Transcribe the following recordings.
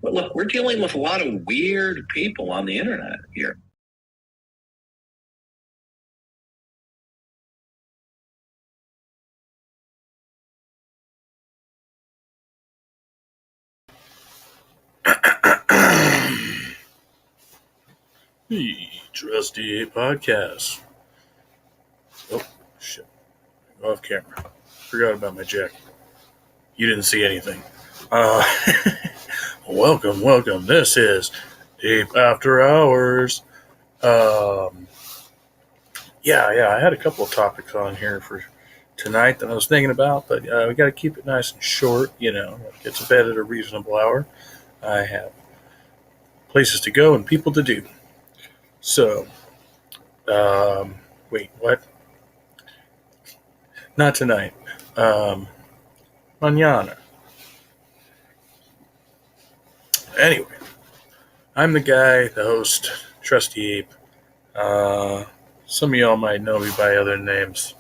But look, we're dealing with a lot of weird people on the internet here. The Trusty Ape Podcast. Oh, shit. Off camera. Forgot about my jacket. You didn't see anything. Welcome. This is Ape After Hours. I had a couple of topics on here for tonight that I was thinking about, but we got to keep it nice and short, get to bed at a reasonable hour. I have places to go and people to do. So, wait, what? Not tonight. Mañana. Anyway, I'm the guy, the host, Trusty Ape. Some of y'all might know me by other names.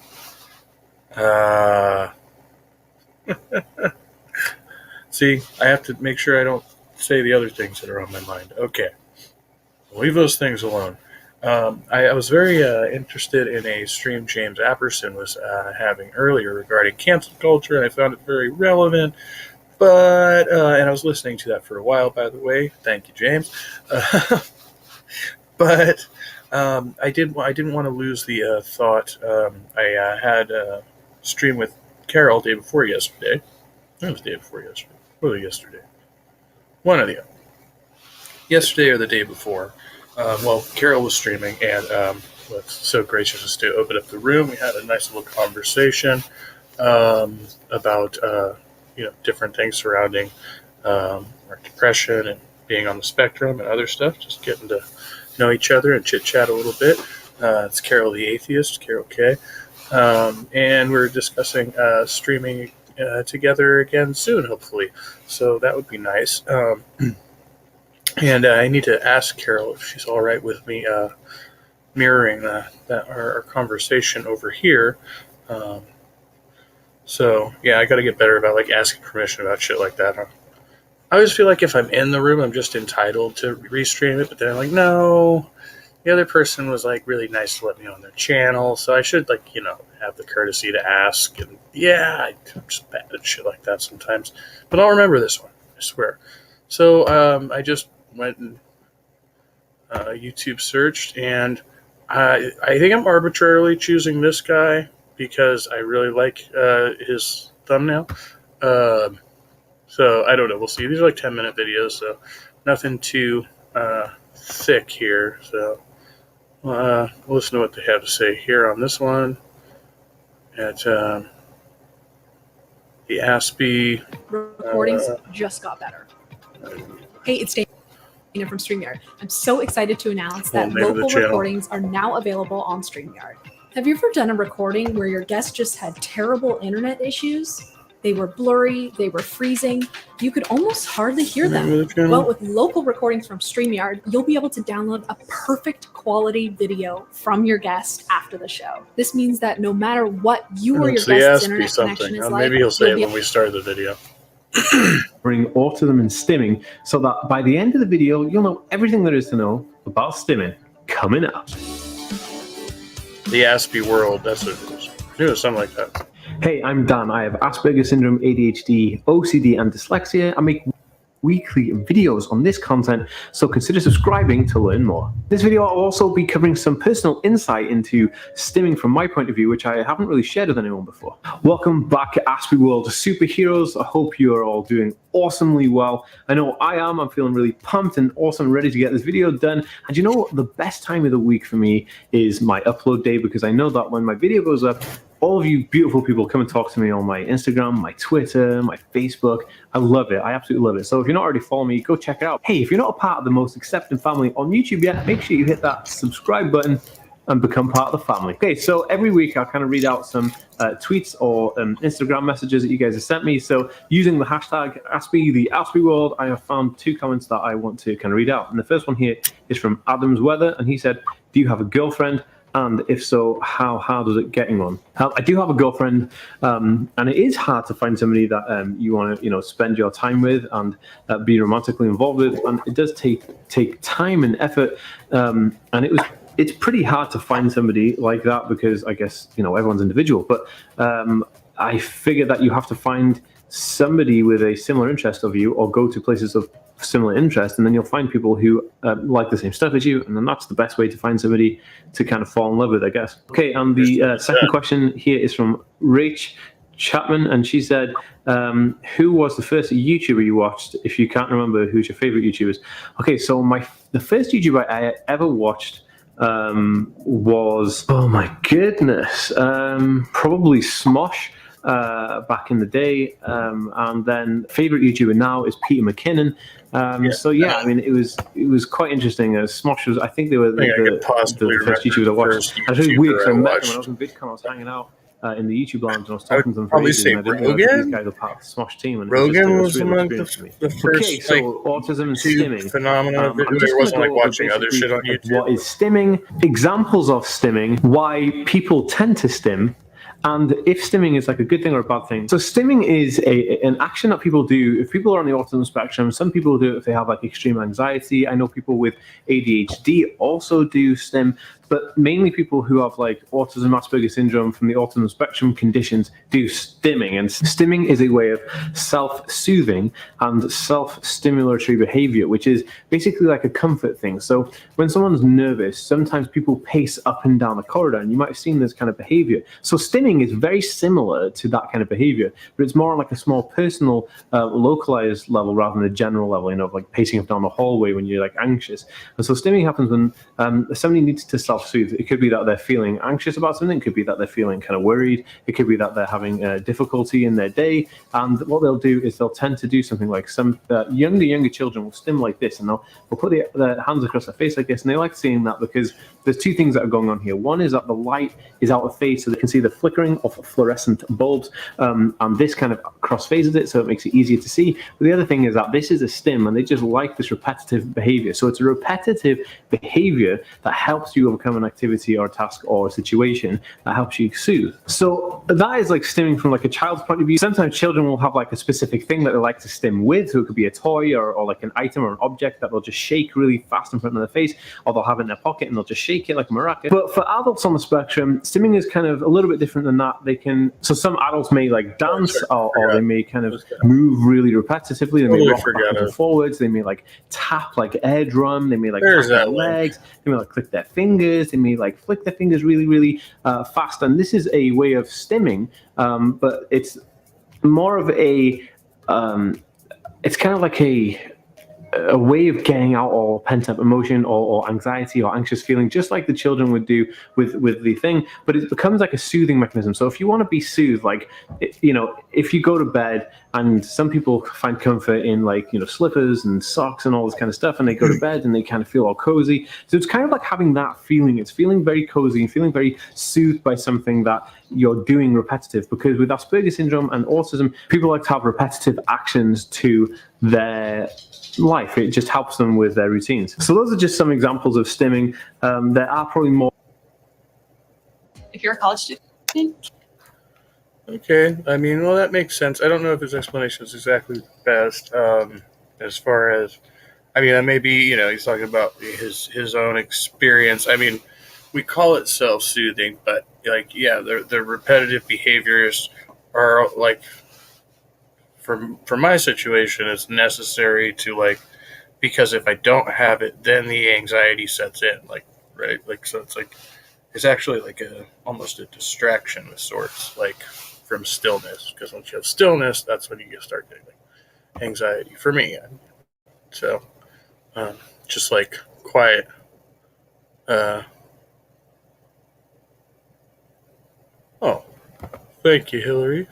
See, I have to make sure I don't say the other things that are on my mind. Okay. Leave those things alone. I was very interested in a stream James Apperson was having earlier regarding cancel culture, and I found it very relevant. But and I was listening to that for a while, by the way. Thank you, James. But I didn't want to lose the thought. I had a stream with Carol day before yesterday. It was the day before yesterday. Or yesterday. One or the other. Yesterday or the day before. Carol was streaming and was so gracious as to open up the room. We had a nice little conversation about different things surrounding our depression and being on the spectrum and other stuff. Just getting to know each other and chit chat a little bit. It's Carol the Atheist, Carol K. And we're discussing streaming together again soon, hopefully. So that would be nice. And I need to ask Carol if she's all right with me mirroring our conversation over here. I got to get better about asking permission about shit like that. I always feel like if I'm in the room, I'm just entitled to restream it. But then I'm like, no, the other person was really nice to let me on their channel, so I should have the courtesy to ask. And I'm just bad at shit like that sometimes. But I'll remember this one, I swear. So I just went and YouTube searched, and I think I'm arbitrarily choosing this guy because I really like his thumbnail. So I don't know. We'll see. These are 10-minute videos, so nothing too thick here. So we'll listen to what they have to say here on this one at the Aspie. Recordings just got better. Hey, it's Dana from StreamYard. I'm so excited to announce that local recordings are now available on StreamYard. Have you ever done a recording where your guest just had terrible internet issues? They were blurry, they were freezing. You could almost hardly hear them. Well, with local recordings from StreamYard, you'll be able to download a perfect quality video from your guest after the show. This means that no matter what you or your guest's internet connection is like, maybe he'll say it when we start the video. Bring autism and stimming so that by the end of the video, you'll know everything there is to know about stimming. Coming up. The Aspie world, that's what it is. I knew it was something like that. Hey, I'm Dan. I have Asperger's syndrome, ADHD, OCD, and dyslexia. I make weekly videos on this content, so consider subscribing to learn more. This video I'll also be covering some personal insight into stimming from my point of view, which I haven't really shared with anyone before. Welcome back to Aspie World Superheroes. I hope you are all doing awesomely well. I know I am. I'm feeling really pumped and awesome, ready to get this video done. And you know what? The best time of the week for me is my upload day, because I know that when my video goes up, all of you beautiful people come and talk to me on my Instagram, my Twitter, my Facebook. I love it. I absolutely love it. So if you're not already following me, go check it out. Hey, if you're not a part of the most accepting family on YouTube yet, make sure you hit that subscribe button and become part of the family. Okay, so every week I'll kind of read out some tweets or Instagram messages that you guys have sent me. So using the hashtag Aspie, the Aspie World, I have found 2 comments that I want to kind of read out. And the first one here is from Adam's Weather, and he said, "Do you have a girlfriend? And if so, how hard is it getting one? I do have a girlfriend, and it is hard to find somebody that you want to, spend your time with and be romantically involved with. And it does take time and effort. And it's pretty hard to find somebody like that because I guess everyone's individual. But I figure that you have to find somebody with a similar interest of you, or go to places of similar interest, and then you'll find people who like the same stuff as you, and then that's the best way to find somebody to kind of fall in love with, I guess. Okay, and the second question here is from Rach Chapman, and she said, who was the first YouTuber you watched? If you can't remember, who's your favorite YouTubers? Okay, so the first YouTuber I ever watched was, oh my goodness, probably Smosh. Back in the day, and then favorite YouTuber now is Peter McKinnon. So yeah, I mean, it was quite interesting. Smosh was, I think they were the first YouTuber I watched. It was really weird because I met them when I was in VidCon. I was hanging out in the YouTube lounge and I was talking to them for ages. And I didn't know these guys were part of the Smosh team. And Rogan was among the first. Okay, so autism and stimming. Phenomena. There wasn't like watching other shit on YouTube. What is stimming? Examples of stimming. Why people tend to stim. And if stimming is like a good thing or a bad thing. So stimming is an action that people do if people are on the autism spectrum. Some people do it if they have like extreme anxiety. I know people with ADHD also do stim, but mainly people who have like autism, Asperger's syndrome from the autism spectrum conditions do stimming. And stimming is a way of self-soothing and self-stimulatory behavior, which is basically like a comfort thing. So when someone's nervous, sometimes people pace up and down a corridor, and you might have seen this kind of behavior. So stimming is very similar to that kind of behavior, but it's more on like a small personal, localized level rather than a general level, like pacing up down the hallway when you're like anxious. And so stimming happens when somebody needs to self-soothe. It could be that they're feeling anxious about something. It could be that they're feeling kind of worried. It could be that they're having difficulty in their day. And what they'll do is they'll tend to do something like some younger children will stim like this, and they'll put their hands across their face like this. And they like seeing that because there's two things that are going on here. One is that the light is out of phase, so they can see the flickering of fluorescent bulbs, and this kind of cross phases it, so it makes it easier to see. But the other thing is that this is a stim, and they just like this repetitive behavior. So it's a repetitive behavior that helps you overcome an activity or a task or a situation that helps you soothe. So that is like stimming from like a child's point of view. Sometimes children will have like a specific thing that they like to stim with. So it could be a toy or like an item or an object that they'll just shake really fast in front of their face, or they'll have it in their pocket and they'll just shake it like a maraca. But for adults on the spectrum, stimming is kind of a little bit different than that. So some adults may like dance, or they may kind of move really repetitively. They may rock backwards and forwards. They may like tap like air drum. They may like tap their legs. They may like click their fingers. They may like flick their fingers really, really fast. And this is a way of stimming, but it's more of it's kind of like a way of getting out all pent-up emotion or anxiety or anxious feeling, just like the children would do with the thing, but it becomes like a soothing mechanism. So if you want to be soothed, like, if you go to bed, and some people find comfort in like, slippers and socks and all this kind of stuff, and they go to bed and they kind of feel all cozy. So it's kind of like having that feeling. It's feeling very cozy and feeling very soothed by something that you're doing repetitive, because with Asperger's syndrome and autism, people like to have repetitive actions to their life. It just helps them with their routines. So those are just some examples of stimming. There are probably more. If you're a college student. Okay, I mean, well, that makes sense. I don't know if his explanation is exactly best, as far as, I mean, maybe, he's talking about his own experience. I mean, we call it self-soothing, but like, yeah, the repetitive behaviors are like, for my situation, it's necessary to like, because if I don't have it, then the anxiety sets in, like, right? Like, so it's actually like almost a distraction of sorts, like from stillness, because once you have stillness, that's when you start getting like anxiety for me. So just like quiet. Oh, thank you, Hillary.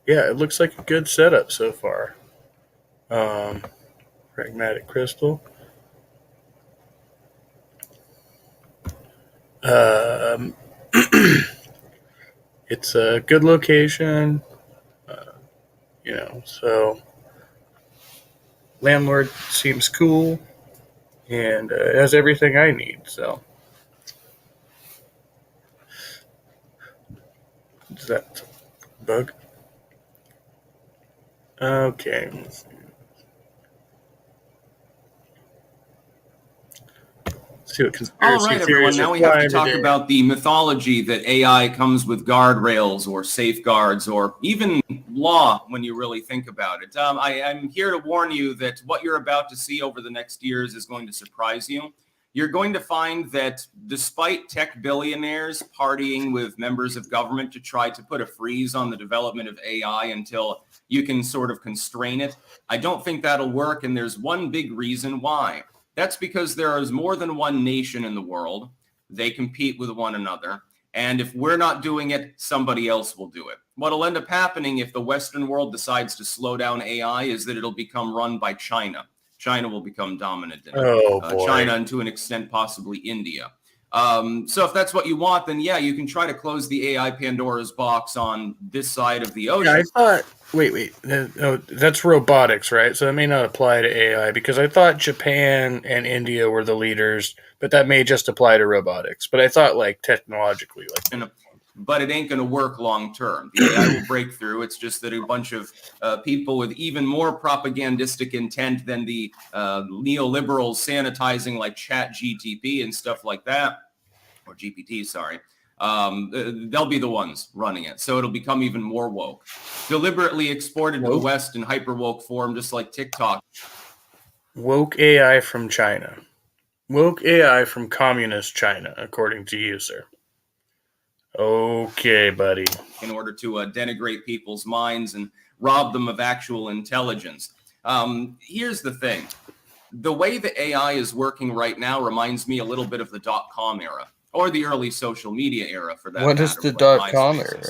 Yeah, it looks like a good setup so far. Pragmatic crystal. It's a good location, so landlord seems cool, and it has everything I need. So, is that bug? Okay. Let's see what conspiracy All right, everyone. theories Now we have to apply talk today. about the mythology that AI comes with guardrails or safeguards or even law when you really think about it. I'm here to warn you that what you're about to see over the next years is going to surprise you. You're going to find that despite tech billionaires partying with members of government to try to put a freeze on the development of AI until you can sort of constrain it, I don't think that'll work. And there's one big reason why. That's because there is more than one nation in the world. They compete with one another. And if we're not doing it, somebody else will do it. What'll end up happening if the Western world decides to slow down AI is that it'll become run by China. China will become dominant in it. Oh, boy. China, and to an extent, possibly India. So if that's what you want, then yeah, you can try to close the AI Pandora's box on this side of the ocean. Yeah, I thought. Wait. No, that's robotics, right? So that may not apply to AI because I thought Japan and India were the leaders, but that may just apply to robotics. But I thought, like, technologically, like. But it ain't going to work long term. The AI will break through. It's just that a bunch of people with even more propagandistic intent than the neoliberals sanitizing like Chat GTP and stuff like that, or GPT, sorry, they'll be the ones running it. So it'll become even more woke. Deliberately exported to the West in hyper woke form, just like TikTok. Woke AI from China. Woke AI from communist China, according to you, sir. Okay, buddy. In order to denigrate people's minds and rob them of actual intelligence. Here's the thing. The way the AI is working right now reminds me a little bit of the .com era, or the early social media era for that matter. What is the .com era?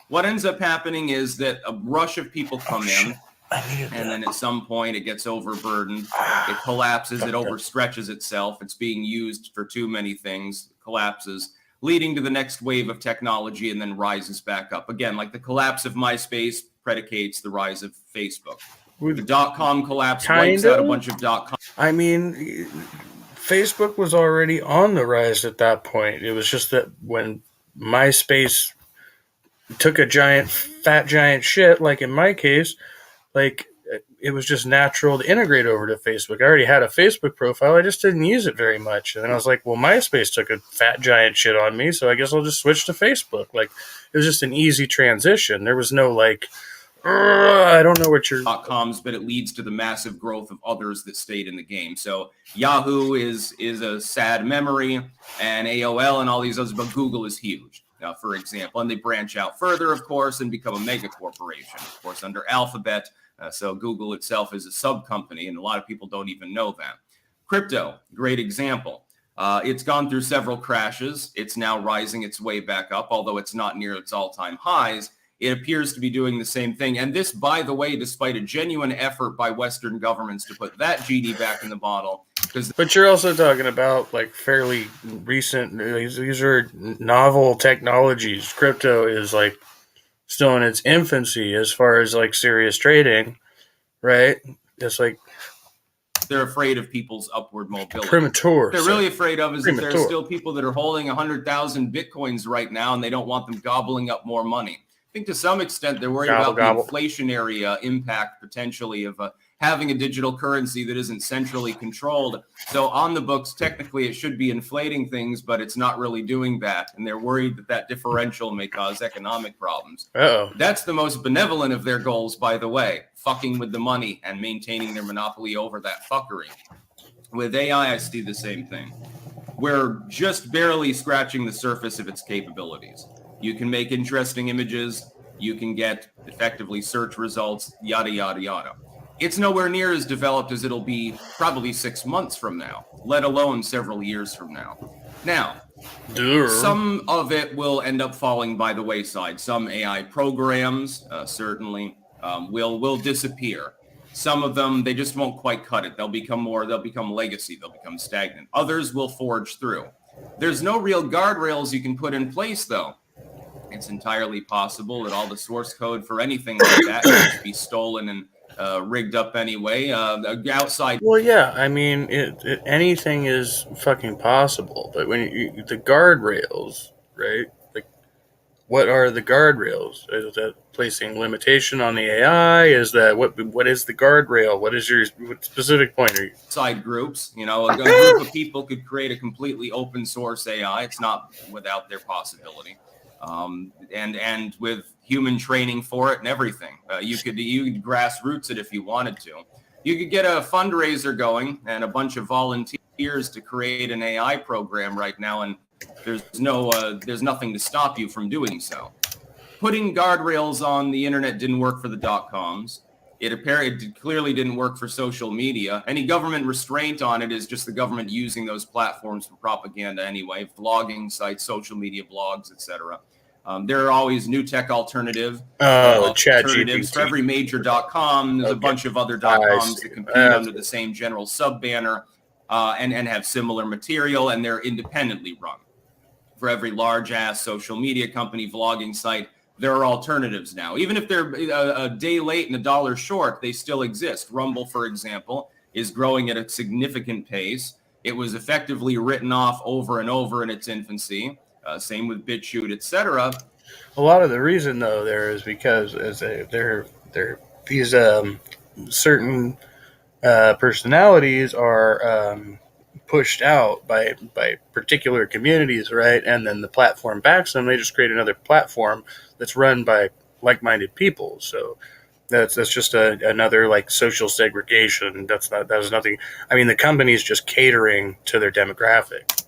What ends up happening is that a rush of people come in, and then at some point it gets overburdened. It collapses. It overstretches itself. It's being used for too many things. It collapses, leading to the next wave of technology, and then rises back up. Again, like the collapse of MySpace predicates the rise of Facebook. The .com collapse wipes out a bunch of .com. I mean, Facebook was already on the rise at that point. It was just that when MySpace took a fat giant shit, like in my case, like it was just natural to integrate over to Facebook. I already had a Facebook profile. I just didn't use it very much. And then I was like, well, MySpace took a fat giant shit on me, so I guess I'll just switch to Facebook. Like, it was just an easy transition. There was no like, I don't know what you're .coms, but it leads to the massive growth of others that stayed in the game. So Yahoo is a sad memory, and AOL and all these others, but Google is huge, for example. And they branch out further, of course, and become a mega corporation, of course, under Alphabet. So Google itself is a sub-company, and a lot of people don't even know that. Crypto, great example. It's gone through several crashes. It's now rising its way back up, although it's not near its all-time highs. It appears to be doing the same thing. And this, by the way, despite a genuine effort by Western governments to put that genie back in the bottle. But you're also talking about like fairly recent, these are novel technologies. Crypto is like still in its infancy as far as like serious trading, right? It's like they're afraid of people's upward mobility. Premature. They're really afraid of is that there are still people that are holding 100,000 Bitcoins right now, and they don't want them gobbling up more money. I think to some extent they're worried about the inflationary impact potentially of having a digital currency that isn't centrally controlled. So on the books, technically it should be inflating things, but it's not really doing that. And they're worried that that differential may cause economic problems. Uh-oh. That's the most benevolent of their goals, by the way, fucking with the money and maintaining their monopoly over that fuckery. With AI, I see the same thing. We're just barely scratching the surface of its capabilities. You can make interesting images. You can get effectively search results, yada, yada, yada. It's nowhere near as developed as it'll be probably 6 months from now, let alone several years from now. Now, some of it will end up falling by the wayside. Some AI programs certainly will disappear. Some of them, they just won't quite cut it. They'll become legacy. They'll become stagnant. Others will forge through. There's no real guardrails you can put in place, though. It's entirely possible that all the source code for anything like that can be stolen and rigged up anyway. Outside. Well, yeah, I mean, anything is fucking possible, but when the guardrails, right? Like, what are the guardrails? Is that placing limitation on the AI? Is that what is the guardrail? What specific point are you? Side groups, a group of people could create a completely open source AI. It's not without their possibility. And with human training for it and everything, you could grassroots it if you wanted to. You could get a fundraiser going and a bunch of volunteers to create an AI program right now, and there's nothing to stop you from doing so. Putting guardrails on the internet didn't work for the .coms. It clearly didn't work for social media. Any government restraint on it is just the government using those platforms for propaganda anyway, blogging sites, social media blogs, etc. There are always new tech alternatives for every major .com. There's a bunch of other .coms that compete under the same general sub-banner and have similar material, and they're independently run. For every large-ass social media company, vlogging site, there are alternatives now. Even if they're a day late and $1 short, they still exist. Rumble, for example, is growing at a significant pace. It was effectively written off over and over in its infancy. Same with BitChute, etc. A lot of the reason, though, there is because these certain personalities are pushed out by particular communities, right? And then the platform backs them. They just create another platform that's run by like-minded people. So that's just another like social segregation. That's nothing. I mean, the company's just catering to their demographic.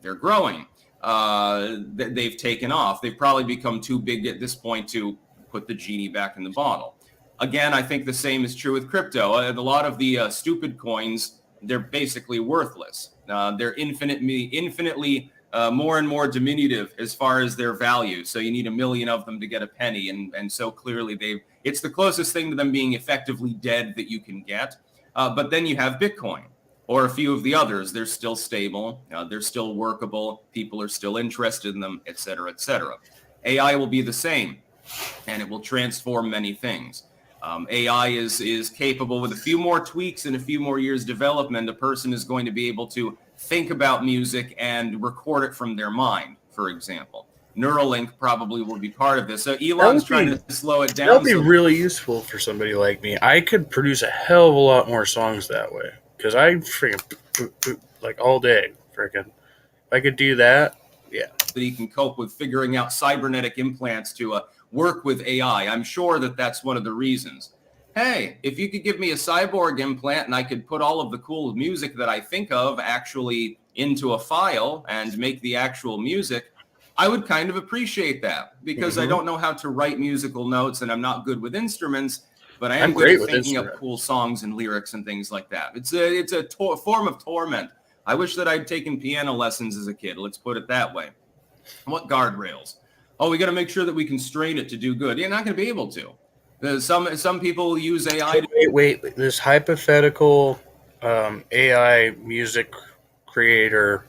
They're growing. They've taken off. They've probably become too big at this point to put the genie back in the bottle. Again, I think the same is true with crypto. A lot of the stupid coins, they're basically worthless. They're infinitely more and more diminutive as far as their value. So you need 1 million of them to get a penny. And so clearly it's the closest thing to them being effectively dead that you can get. But then you have Bitcoin or a few of the others. They're still stable. They're still workable. People are still interested in them, et cetera, et cetera. AI will be the same, and it will transform many things. AI is capable with a few more tweaks and a few more years development. A person is going to be able to think about music and record it from their mind, for example. Neuralink probably will be part of this. So Elon's trying to slow it down. That would be really useful for somebody like me. I could produce a hell of a lot more songs that way because I freaking like all day. Freaking, if I could do that, yeah. That he can cope with figuring out cybernetic implants to work with AI. I'm sure that's one of the reasons. Hey, if you could give me a cyborg implant and I could put all of the cool music that I think of actually into a file and make the actual music, I would kind of appreciate that because I don't know how to write musical notes and I'm not good with instruments, but I am good at thinking up cool songs and lyrics and things like that. It's a form of torment. I wish that I'd taken piano lessons as a kid. Let's put it that way. What guardrails? Oh, we got to make sure that we constrain it to do good. You're not going to be able to. Some people use AI. Wait. This hypothetical AI music creator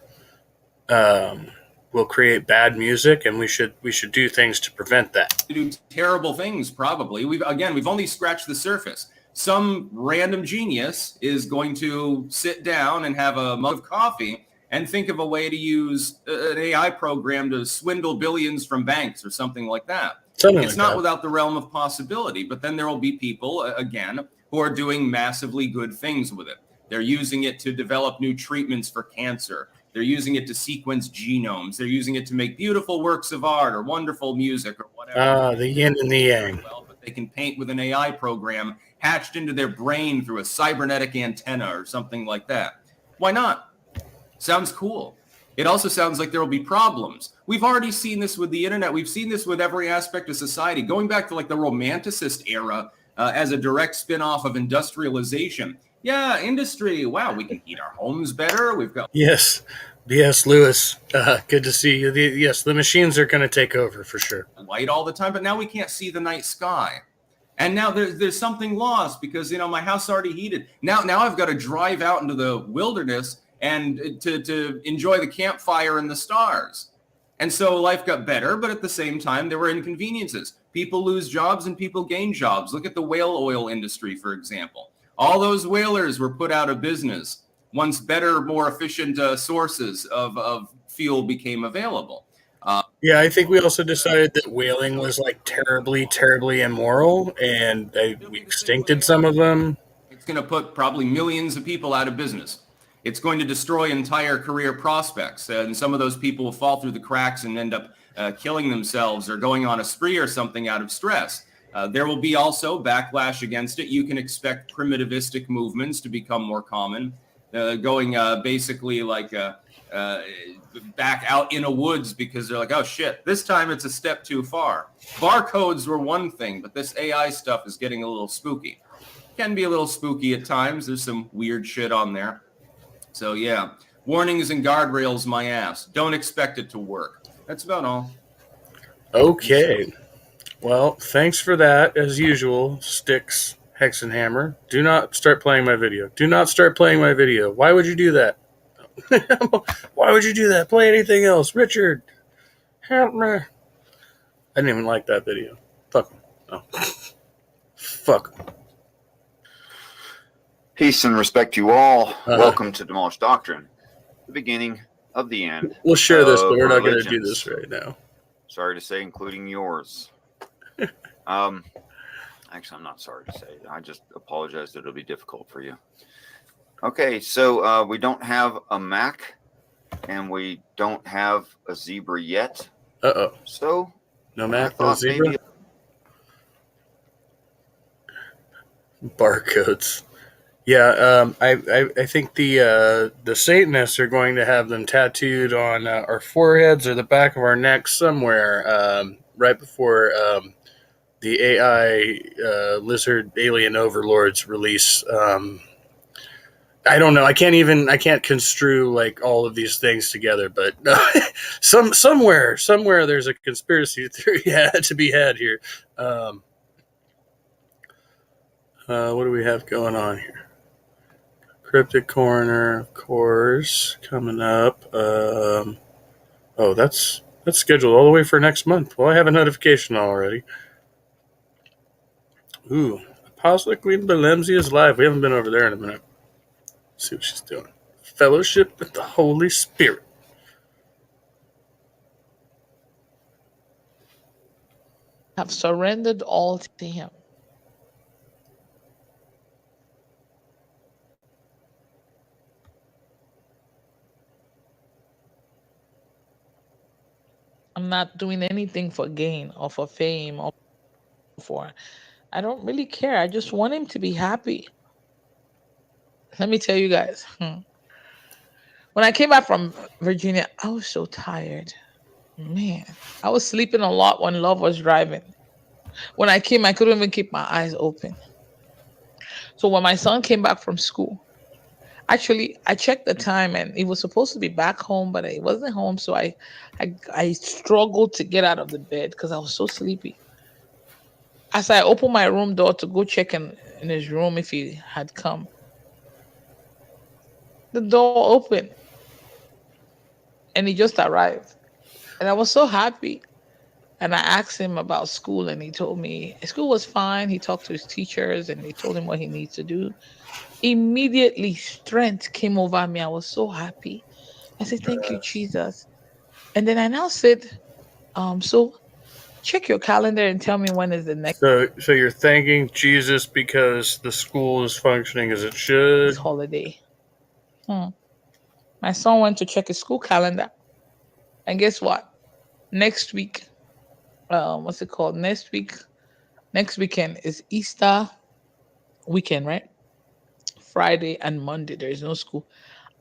will create bad music, and we should do things to prevent that. To do terrible things, probably. We've only scratched the surface. Some random genius is going to sit down and have a mug of coffee and think of a way to use an AI program to swindle billions from banks or something like that. It's not without the realm of possibility, but then there will be people, again, who are doing massively good things with it. They're using it to develop new treatments for cancer. They're using it to sequence genomes. They're using it to make beautiful works of art or wonderful music or whatever. The yin and the yang. Well, but they can paint with an AI program hatched into their brain through a cybernetic antenna or something like that. Why not? Sounds cool. It also sounds like there will be problems. We've already seen this with the internet. We've seen this with every aspect of society, going back to like the Romanticist era as a direct spin-off of industrialization. Yeah, industry. Wow, we can heat our homes better. We've got... Yes, Lewis. Good to see you. Yes, the machines are going to take over for sure. Light all the time, but now we can't see the night sky. And now there's something lost because, my house is already heated. Now I've got to drive out into the wilderness and to enjoy the campfire and the stars. And so life got better, but at the same time, there were inconveniences. People lose jobs and people gain jobs. Look at the whale oil industry, for example. All those whalers were put out of business once better, more efficient sources of fuel became available. Yeah, I think we also decided that whaling was like terribly, terribly immoral, and we extincted some of them. It's going to put probably millions of people out of business. It's going to destroy entire career prospects, and some of those people will fall through the cracks and end up killing themselves or going on a spree or something out of stress. There will be also backlash against it. You can expect primitivistic movements to become more common, going basically like back out in a woods because they're like, oh shit, this time it's a step too far. Barcodes were one thing, but this AI stuff is getting a little spooky. Can be a little spooky at times. There's some weird shit on there. So yeah, warnings and guardrails, my ass. Don't expect it to work. That's about all. Okay. Well, thanks for that, as usual, Styx, Hexenhammer. Do not start playing my video. Do not start playing my video. Why would you do that? Why would you do that? Play anything else. Richard, help me. I didn't even like that video. Fuck him. Oh. Fuck him. Peace and respect to you all. Welcome to Demolished Doctrine, the beginning of the end. We'll share this, but we're not going to do this right now. Sorry to say, including yours. Actually, I'm not sorry to say. I just apologize that it'll be difficult for you. Okay, so we don't have a Mac, and we don't have a Zebra yet. Uh-oh. So no Mac, no Zebra? Barcodes. Yeah, I think the Satanists are going to have them tattooed on our foreheads or the back of our necks somewhere right before the AI lizard alien overlords release. I don't know. I can't construe like all of these things together, but somewhere there's a conspiracy theory to be had here. What do we have going on here? Cryptic Corner, of course, coming up. Oh, that's scheduled all the way for next month. Well, I have a notification already. Ooh, Apostle Queen Belemsi is live. We haven't been over there in a minute. Let's see what she's doing. Fellowship with the Holy Spirit. Have surrendered all to Him. I'm not doing anything for gain or for fame or for. I don't really care. I just want him to be happy. Let me tell you guys. When I came back from Virginia, I was so tired. Man, I was sleeping a lot when Love was driving. When I came, I couldn't even keep my eyes open. So when my son came back from school, actually, I checked the time and he was supposed to be back home, but he wasn't home. So I struggled to get out of the bed because I was so sleepy. As I opened my room door to go check in his room if he had come, the door opened and he just arrived. And I was so happy. And I asked him about school and he told me school was fine. He talked to his teachers and they told him what he needs to do. Immediately, strength came over me. I was so happy. I said, thank you, Jesus. And then I now said, so check your calendar and tell me when is the next. So you're thanking Jesus because the school is functioning as it should. This holiday. My son went to check his school calendar. And guess what? Next week, what's it called? Next weekend is Easter weekend, right? Friday and Monday, there is no school.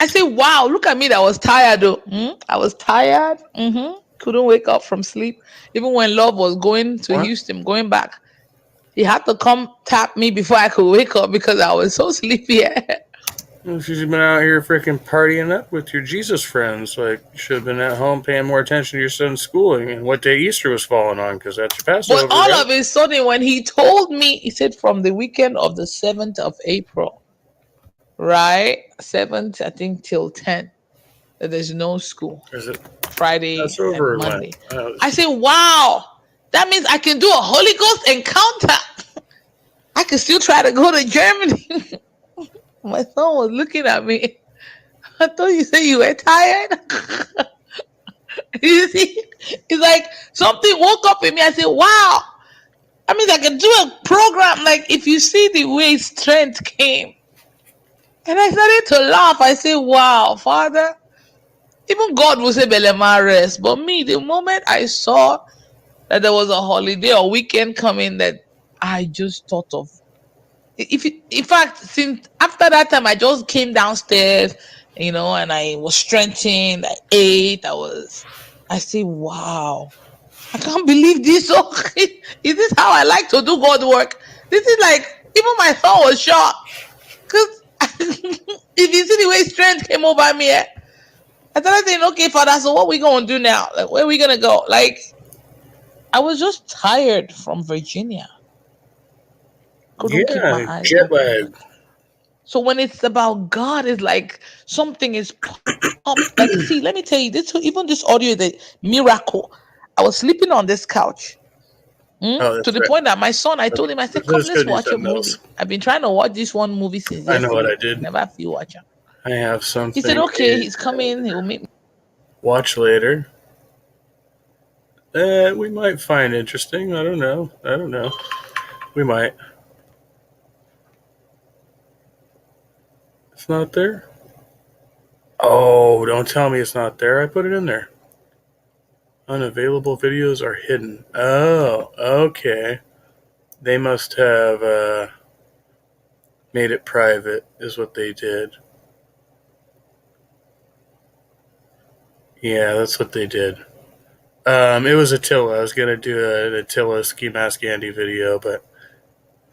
I say, wow, look at me. That was tired though. I was tired. Couldn't wake up from sleep. Even when Love was going to Houston, going back, he had to come tap me before I could wake up because I was so sleepy. Well, she's been out here freaking partying up with your Jesus friends. Like, you should have been at home paying more attention to your son's schooling and what day Easter was falling on, because that's your Passover. But all of a sudden, when he told me, he said from the weekend of the 7th of April, right? 7th, I think, till 10th, that there's no school. Is it Friday Passover and Monday. or I said, wow. That means I can do a Holy Ghost encounter. I can still try to go to Germany. My son was looking at me. I thought you said you were tired. You see, it's like something woke up in me. I said, wow. I mean, I can do a program. Like, if you see the way strength came. And I started to laugh. I said, wow, Father. Even God will say, Belema rest. But me, the moment I saw that there was a holiday or weekend coming, that I just thought of. In fact, since after that time, I just came downstairs, and I was stretching. I ate. I said, wow. I can't believe this. Is this how I like to do God work? This is like, even my son was shocked. Because if you see the way strength came over me, I started saying, okay, Father, so what we going to do now? Like, where are we going to go? Like, I was just tired from Virginia. Couldn't keep my eyes jet open. lag. So when it's about God, it's like something is pumped. Like, see, let me tell you, even this audio is a miracle. I was sleeping on this couch. Oh, To the point that my son, I told him, I said, come, let's watch a movie. I've been trying to watch this one movie since yesterday. I know what I did. Never feel watching. I have something. He said, okay, he's coming. He'll meet me. Watch later. We might find interesting. I don't know. We might. It's not there? Oh, don't tell me it's not there. I put it in there. Unavailable videos are hidden. Oh, okay. They must have made it private, is what they did. Yeah, that's what they did. It was Attila. I was going to do an Attila Ski Mask Andy video, but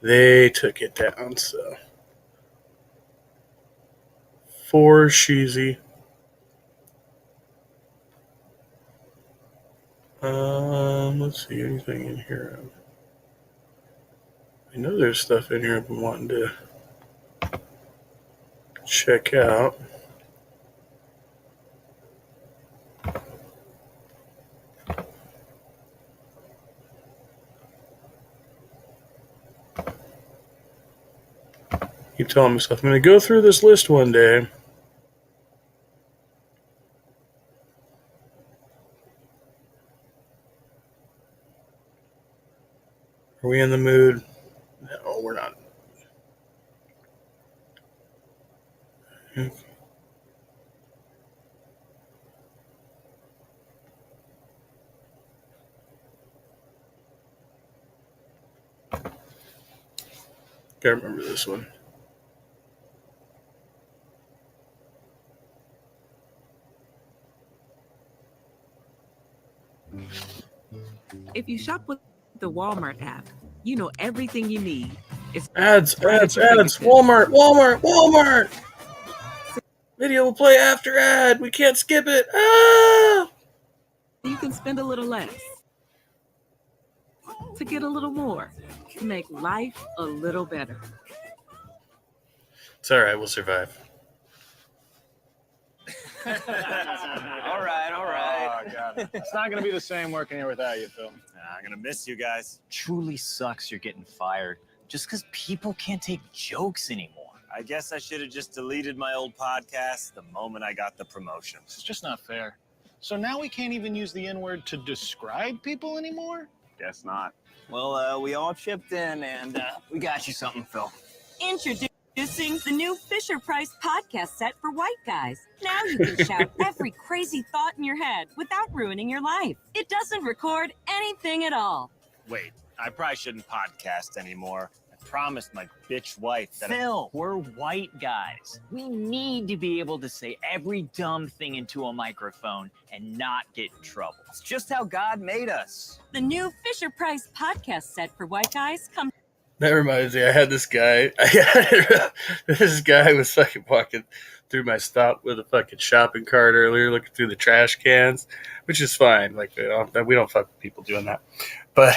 they took it down, so. For Sheezy. Let's see, anything in here? I know there's stuff in here I've been wanting to check out. Keep telling myself I'm going to go through this list one day. Are we in the mood? No, we're not. Okay. Gotta remember this one. If you shop with the Walmart app, you know everything you need. It's ads. Walmart. Video will play after ad. We can't skip it. Ah! You can spend a little less to get a little more to make life a little better. It's all right. We'll survive. All right. Oh, God. It's not going to be the same working here without you, Phil. I'm going to miss you guys. Truly sucks you're getting fired just because people can't take jokes anymore. I guess I should have just deleted my old podcast the moment I got the promotion. It's just not fair. So now we can't even use the N-word to describe people anymore? Guess not. Well, we all chipped in, and we got you something, Phil. Introducing the new Fisher-Price podcast set for white guys. Now you can shout every crazy thought in your head without ruining your life. It doesn't record anything at all. Wait, I probably shouldn't podcast anymore. I promised my bitch wife that Phil, we're white guys. We need to be able to say every dumb thing into a microphone and not get in trouble. It's just how God made us. The new Fisher-Price podcast set for white guys comes. That reminds me, I had this guy. This guy was fucking walking through my stop with a fucking shopping cart earlier, looking through the trash cans, which is fine. Like, we don't fuck with people doing that. But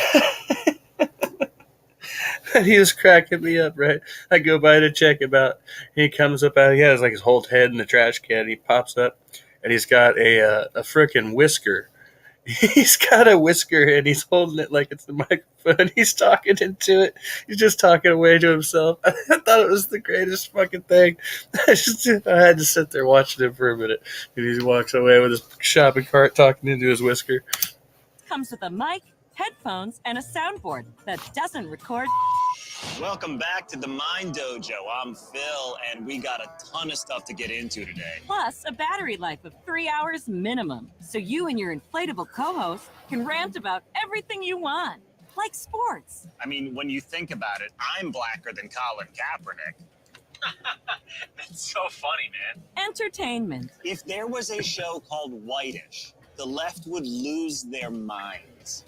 he was cracking me up, right? I go by to check him out. He comes up out. He has like his whole head in the trash can. He pops up, and he's got a frickin' whisker. He's got a whisker and he's holding it like it's the microphone. He's talking into it. He's just talking away to himself. I thought it was the greatest fucking thing. I had to sit there watching him for a minute. And he walks away with his shopping cart talking into his whisker. Comes with a mic, headphones, and a soundboard that doesn't record. Welcome back to the Mind Dojo. I'm Phil, and we got a ton of stuff to get into today. Plus, a battery life of 3 hours minimum. So you and your inflatable co-host can rant about everything you want, like sports. I mean, when you think about it, I'm blacker than Colin Kaepernick. That's so funny, man. Entertainment. If there was a show called Whitish, the left would lose their minds.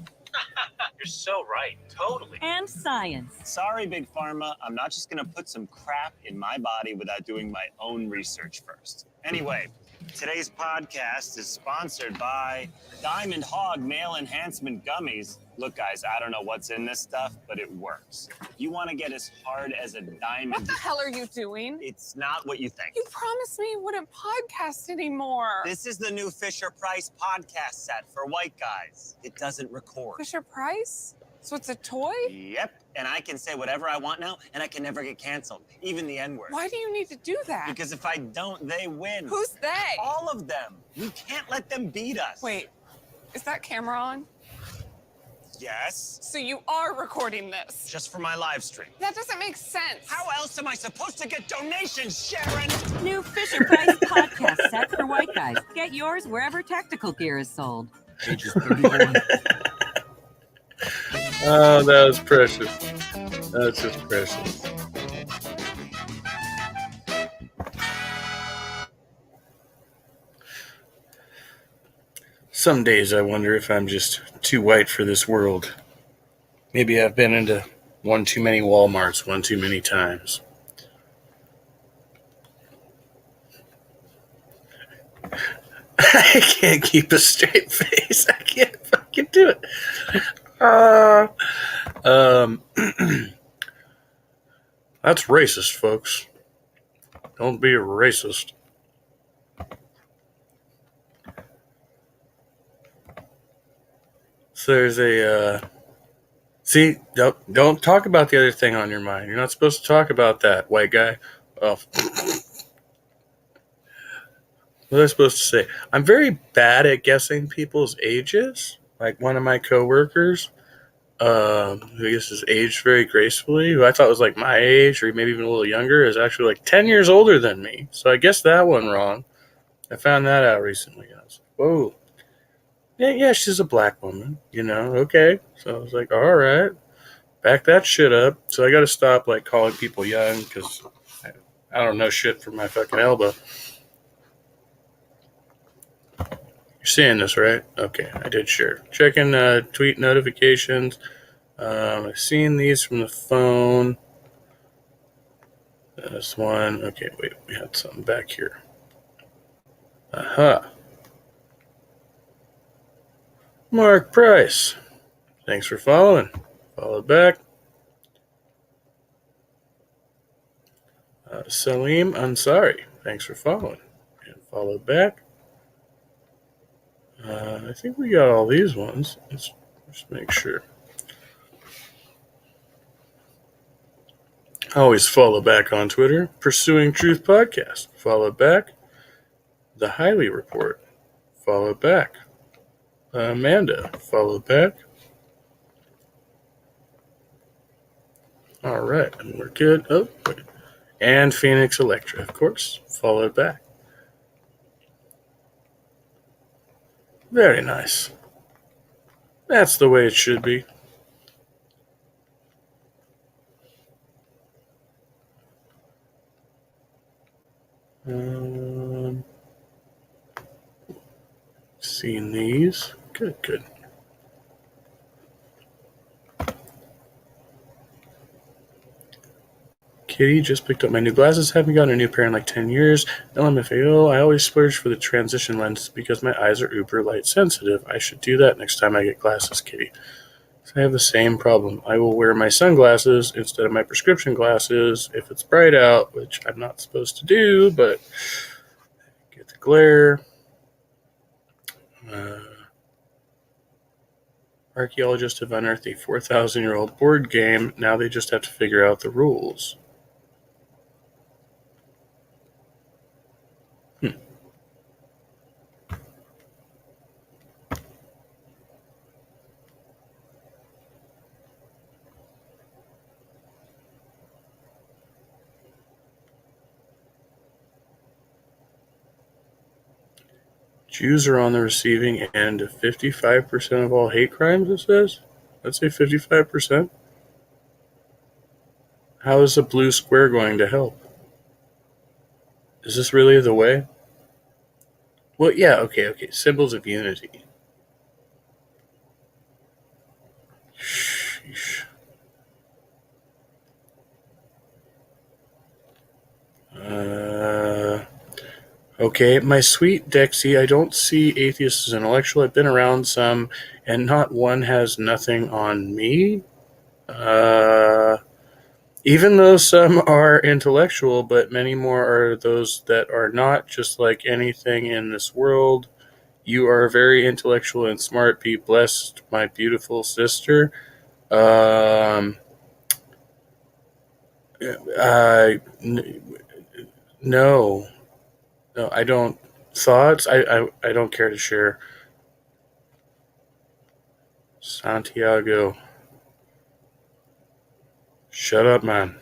You're so right. Totally. And science. Sorry, Big Pharma. I'm not just going to put some crap in my body without doing my own research first. Anyway, today's podcast is sponsored by Diamond Hog Male Enhancement Gummies. Look, guys, I don't know what's in this stuff, but it works. If you want to get as hard as a diamond... What the hell are you doing? It's not what you think. You promised me you wouldn't podcast anymore. This is the new Fisher-Price podcast set for white guys. It doesn't record. Fisher-Price? So it's a toy? Yep. And I can say whatever I want now, and I can never get canceled. Even the N-word. Why do you need to do that? Because if I don't, they win. Who's they? All of them. We can't let them beat us. Wait, is that camera on? Yes. So you are recording this? Just for my live stream. That doesn't make sense. How else am I supposed to get donations, Sharon? New Fisher-Price podcast set for white guys. Get yours wherever tactical gear is sold. Ages 31. Oh, that was precious. That's just precious. Some days I wonder if I'm just too white for this world. Maybe I've been into one too many Walmarts one too many times. I can't keep a straight face. I can't fucking do it. That's racist, folks. Don't be a racist. So there's a see, don't talk about the other thing on your mind. You're not supposed to talk about that, white guy. Oh. What was I supposed to say? I'm very bad at guessing people's ages. Like one of my coworkers, who I guess is aged very gracefully, who I thought was like my age or maybe even a little younger, is actually like 10 years older than me. So I guessed that one wrong. I found that out recently. I was like, whoa. Yeah, she's a black woman, okay. So I was like, all right, back that shit up. So I got to stop like calling people young because I don't know shit from my fucking elbow. You're seeing this, right? Okay, I did share. Checking tweet notifications. I've seen these from the phone. This one. Okay, wait, we had something back here. Aha. Mark Price. Thanks for following. Follow back. Salim Ansari. Thanks for following. And follow back. I think we got all these ones. Let's just make sure. Always follow back on Twitter. Pursuing Truth Podcast. Follow back. The Highly Report. Follow back. Amanda. Follow back. All right. And we're good. Oh, wait. And Phoenix Electra, of course. Follow back. Very nice. That's the way it should be. Seeing these. Good. Kitty just picked up my new glasses. Haven't gotten a new pair in like 10 years. LMFAO, I always splurge for the transition lens because my eyes are uber light sensitive. I should do that next time I get glasses, Kitty. So I have the same problem. I will wear my sunglasses instead of my prescription glasses if it's bright out, which I'm not supposed to do, but get the glare. Archaeologists have unearthed a 4,000-year-old board game. Now they just have to figure out the rules. Jews are on the receiving end of 55% of all hate crimes, it says? Let's say 55%. How is a blue square going to help? Is this really the way? Well, yeah, okay. Symbols of unity. Sheesh. Okay, my sweet Dexy, I don't see atheists as intellectual. I've been around some, and not one has nothing on me. Even though some are intellectual, but many more are those that are not, just like anything in this world. You are very intellectual and smart. Be blessed, my beautiful sister. No, I don't. Thoughts? I don't care to share. Santiago. Shut up, man.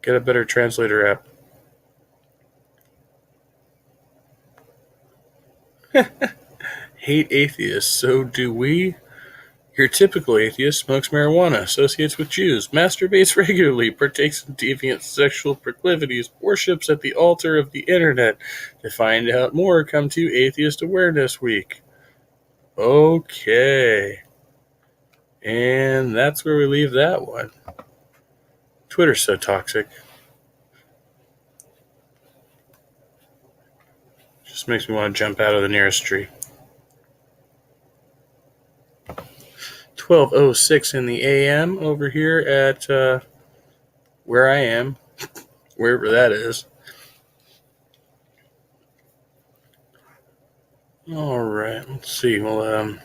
Get a better translator app. Hate atheists, so do we. Your typical atheist smokes marijuana, associates with Jews, masturbates regularly, partakes in deviant sexual proclivities, worships at the altar of the internet. To find out more, come to Atheist Awareness Week. Okay. And that's where we leave that one. Twitter's so toxic. Just makes me want to jump out of the nearest tree. 12:06 in the AM over here at where I am, wherever that is. All right, let's see. We'll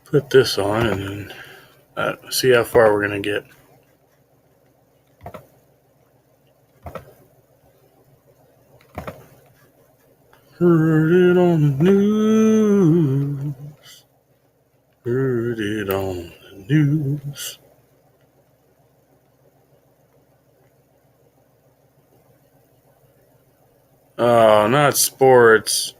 put this on and then see how far we're gonna get. Heard it on the news. Heard it on the news. Oh, not sports.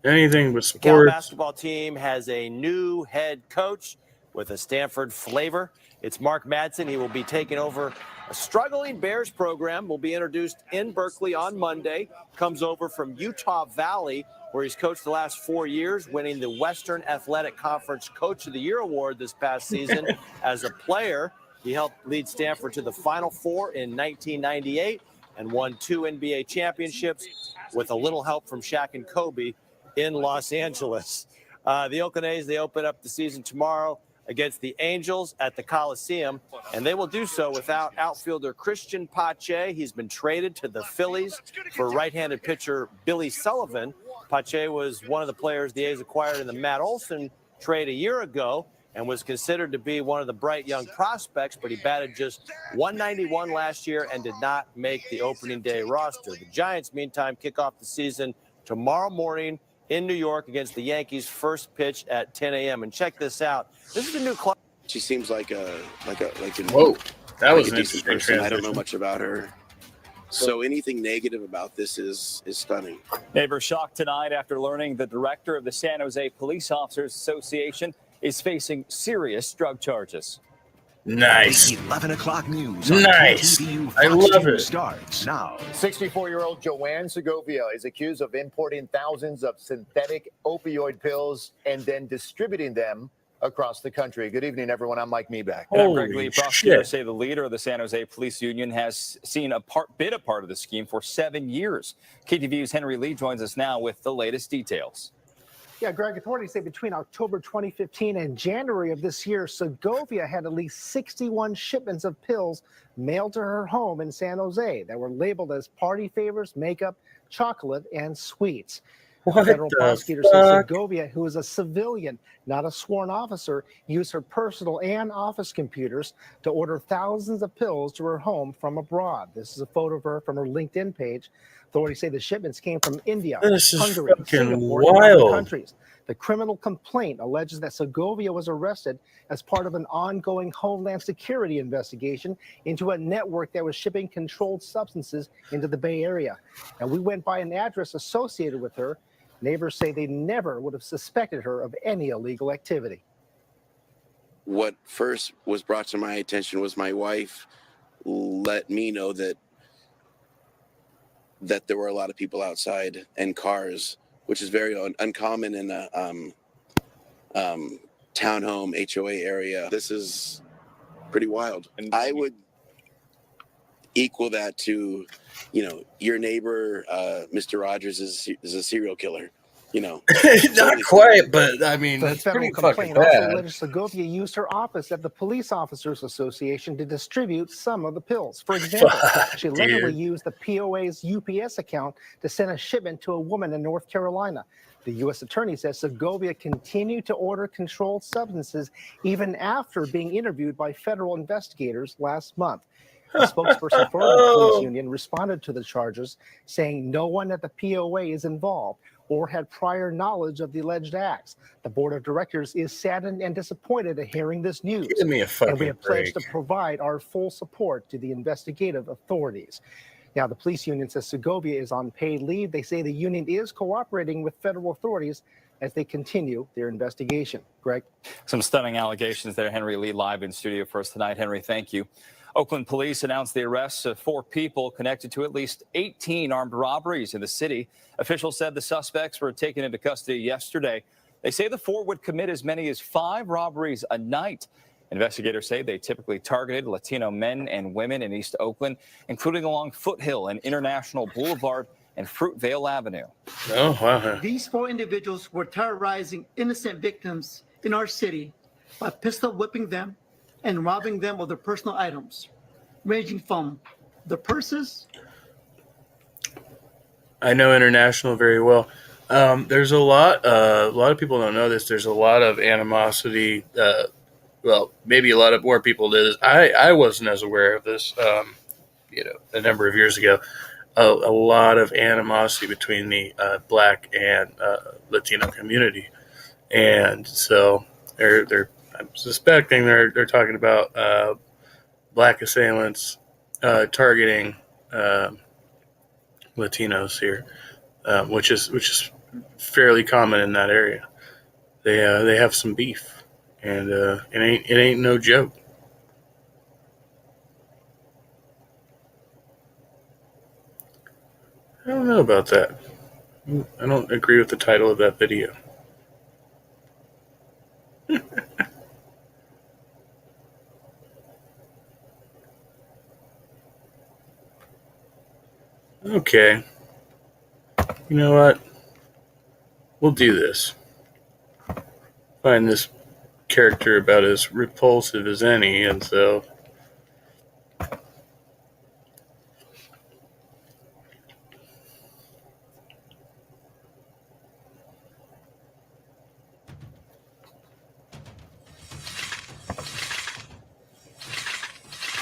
Anything but The Cal sports. basketball team has a new head coach with a Stanford flavor. It's Mark Madsen. He will be taking over a struggling Bears program. Will be introduced in Berkeley on Monday. Comes over from Utah Valley, where he's coached the last 4 years, winning the Western Athletic Conference Coach of the Year award this past season. As a player, he helped lead Stanford to the Final Four in 1998 and won 2 NBA championships with a little help from Shaq and Kobe in Los Angeles. The Oakland A's, they open up the season tomorrow against the Angels at the Coliseum, and they will do so without outfielder Christian Pache. He's been traded to the Phillies for right-handed pitcher Billy Sullivan. Pache was one of the players the A's acquired in the Matt Olson trade a year ago and was considered to be one of the bright young prospects, but he batted just 191 last year and did not make the opening day roster. The Giants, meantime, kick off the season tomorrow morning in New York against the Yankees. First pitch at 10 a.m. And check this out. This is a new club. She seems like a whoa, that was a an decent interesting person. I don't know transition. much about her, so anything negative about this is stunning. Neighbors shocked tonight after learning the director of the San Jose Police Officers Association is facing serious drug charges. Nice. 11 o'clock news. Nice. I love it. Starts now. 64-year-old Joanne Segovia is accused of importing thousands of synthetic opioid pills and then distributing them across the country. Good evening, everyone. I'm Mike Meeback. And I'm Greg Lee. Prosecutors say the leader of the San Jose Police Union has been a part of the scheme for 7 years. KTVU's Henry Lee joins us now with the latest details. Yeah, Greg, authorities say between October 2015 and January of this year, Segovia had at least 61 shipments of pills mailed to her home in San Jose that were labeled as party favors, makeup, chocolate, and sweets. What Federal the prosecutors say fuck? Segovia, who is a civilian, not a sworn officer, used her personal and office computers to order thousands of pills to her home from abroad. This is a photo of her from her LinkedIn page. Authorities say the shipments came from India, This is Hungary, fucking Singapore, and other wild. countries. The criminal complaint alleges that Segovia was arrested as part of an ongoing Homeland Security investigation into a network that was shipping controlled substances into the Bay Area. And we went by an address associated with her. Neighbors say they never would have suspected her of any illegal activity. What first was brought to my attention was my wife let me know that there were a lot of people outside and cars, which is very uncommon in a townhome HOA area. This is pretty wild. And I would equal that to, your neighbor, Mr. Rogers is a serial killer. Not quite, but I mean, The that's federal pretty fucking complaint also bad. alleged Segovia used her office at the Police Officers Association to distribute some of the pills. For example, she allegedly used the POA's UPS account to send a shipment to a woman in North Carolina. The U.S. attorney says Segovia continued to order controlled substances even after being interviewed by federal investigators last month. A spokesperson for the police union responded to the charges, saying no one at the POA is involved or had prior knowledge of the alleged acts. The board of directors is saddened and disappointed at hearing this news. Give me a fucking and we have pledged break. to provide our full support to the investigative authorities. Now, the police union says Segovia is on paid leave. They say the union is cooperating with federal authorities as they continue their investigation. Greg? Some stunning allegations there. Henry Lee live in studio for us tonight. Henry, thank you. Oakland police announced the arrests of 4 people connected to at least 18 armed robberies in the city. Officials said the suspects were taken into custody yesterday. They say the 4 would commit as many as 5 robberies a night. Investigators say they typically targeted Latino men and women in East Oakland, including along Foothill and International Boulevard and Fruitvale Avenue. Oh, wow. These 4 individuals were terrorizing innocent victims in our city by pistol whipping them and robbing them of their personal items, ranging from the purses. I know International very well. There's a lot of people don't know this. There's a lot of animosity. Well, maybe a lot of more people did. I wasn't as aware of this, a number of years ago. A lot of animosity between the Black and Latino community, and so I'm suspecting they're talking about Black assailants targeting Latinos here, which is fairly common in that area. They have some beef, and it ain't no joke. I don't know about that. I don't agree with the title of that video. Okay. You know what? We'll do this. Find this character about as repulsive as any, and so...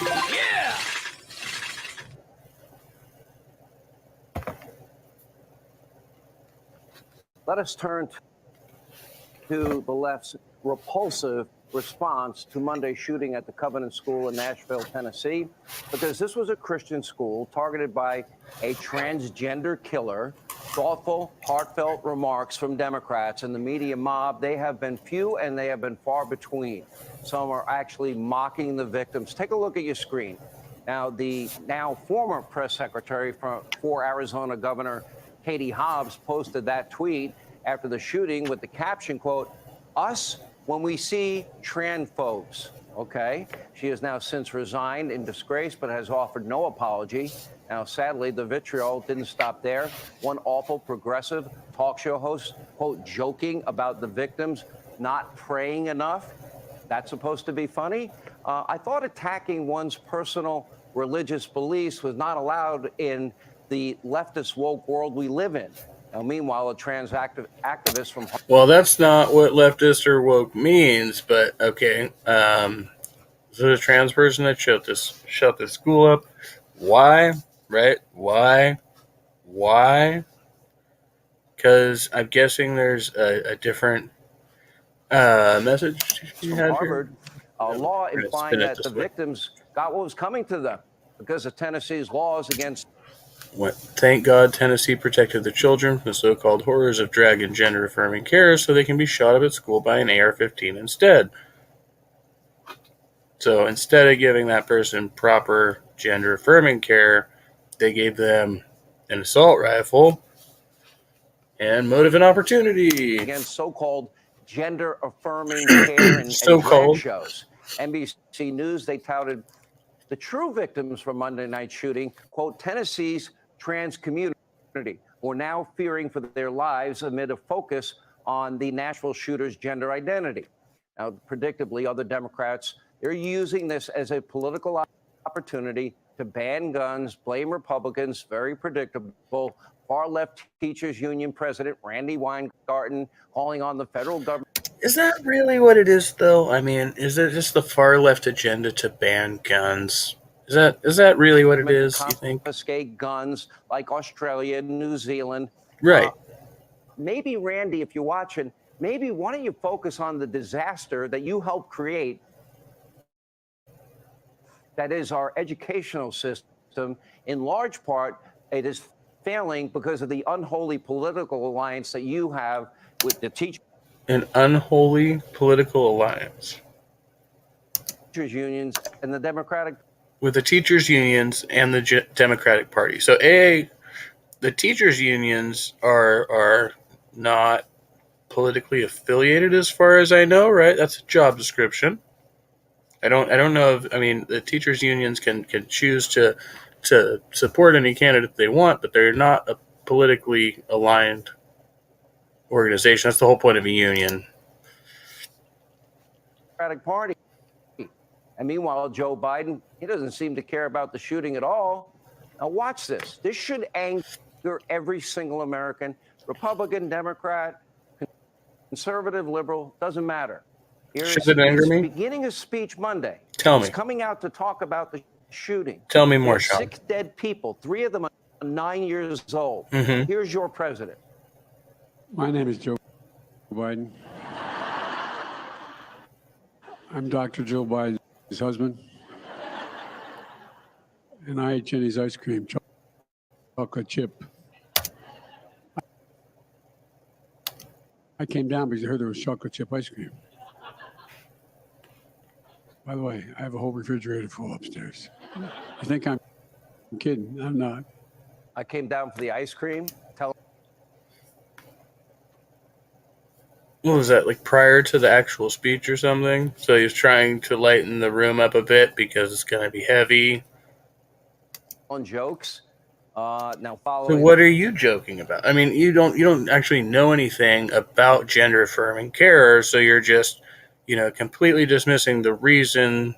Yeah! Let us turn to the left's repulsive response to Monday's shooting at the Covenant School in Nashville, Tennessee, because this was a Christian school targeted by a transgender killer. Thoughtful, heartfelt remarks from Democrats and the media mob, they have been few and they have been far between. Some are actually mocking the victims. Take a look at your screen. Now, the now former press secretary for Arizona Governor Katie Hobbs posted that tweet after the shooting with the caption, quote, "Us when we see transphobes." Okay. She has now since resigned in disgrace, but has offered no apology. Now, sadly, the vitriol didn't stop there. One awful progressive talk show host, quote, joking about the victims not praying enough. That's supposed to be funny? I thought attacking one's personal religious beliefs was not allowed in the leftist woke world we live in. Now, meanwhile, a trans activist from... Well, that's not what leftist or woke means, but okay. So the trans person that shut this school up. Why? Right? Why? Because I'm guessing there's a different message you from have Harvard, a law implying spin it that the this way. victims got what was coming to them because of Tennessee's laws against... Thank God Tennessee protected the children from the so-called horrors of drag and gender-affirming care so they can be shot up at school by an AR-15 instead. So instead of giving that person proper gender-affirming care, they gave them an assault rifle and motive and opportunity. Against so-called gender-affirming care and drag shows. NBC News, they touted the true victims from Monday night shooting, quote, Tennessee's trans community, who are now fearing for their lives amid a focus on the Nashville shooter's gender identity. Now, predictably, other Democrats, they're using this as a political opportunity to ban guns, blame Republicans, very predictable. Far-left teachers union president Randy Weingarten calling on the federal government. Is that really what it is, though? I mean, is it just the far-left agenda to ban guns? Is that really what it is, you think? Confiscate guns like Australia and New Zealand. Right. Maybe, Randy, if you're watching, maybe why don't you focus on the disaster that you helped create? That is our educational system. In large part, it is failing because of the unholy political alliance that you have with the teachers. An unholy political alliance. Teachers unions and the Democratic. With the teachers unions and the Democratic Party. So the teachers unions are not politically affiliated as far as I know, right? That's a job description. I don't know if, I mean, the teachers unions can choose to support any candidate they want, but they're not a politically aligned organization. That's the whole point of a union. Democratic Party. And meanwhile, Joe Biden, he doesn't seem to care about the shooting at all. Now watch this. This should anger every single American, Republican, Democrat, conservative, liberal, doesn't matter. Should it anger me? Beginning his speech Monday. Tell me. He's coming out to talk about the shooting. Tell me more, Sean. 6 dead people, 3 of them are 9 years old. Mm-hmm. Here's your president. My name is Joe Biden. I'm Dr. Joe Biden's husband. And I ate Jenny's ice cream, chocolate chip. I came down because I heard there was chocolate chip ice cream. By the way, I have a whole refrigerator full upstairs. You think I'm kidding? I'm not. I came down for the ice cream. What was that, like prior to the actual speech or something? So he was trying to lighten the room up a bit because it's going to be heavy. On jokes. Now following. So what are you joking about? I mean, you don't actually know anything about gender affirming care, so you're just, completely dismissing the reason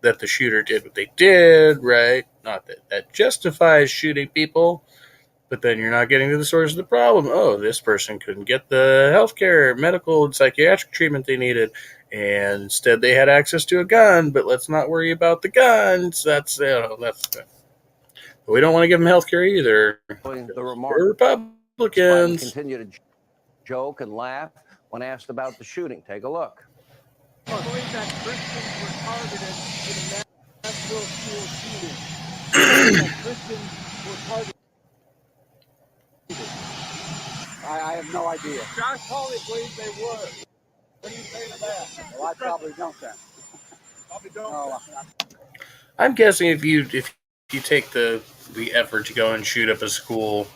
that the shooter did what they did, right? Not that justifies shooting people, but then you're not getting to the source of the problem. Oh, this person couldn't get the healthcare, medical, and psychiatric treatment they needed, and instead they had access to a gun. But let's not worry about the guns. That's we don't want to give them healthcare either. The remark. We're Republicans. Continue to joke and laugh when asked about the shooting. Take a look. I believe that Christians were targeted in a Nashville school shooting. That Christians were targeted. I have no idea. Josh Hawley believes they were. What do you say to that? Well, I probably don't then. Probably don't. No, I'm guessing if you take the effort to go and shoot up a school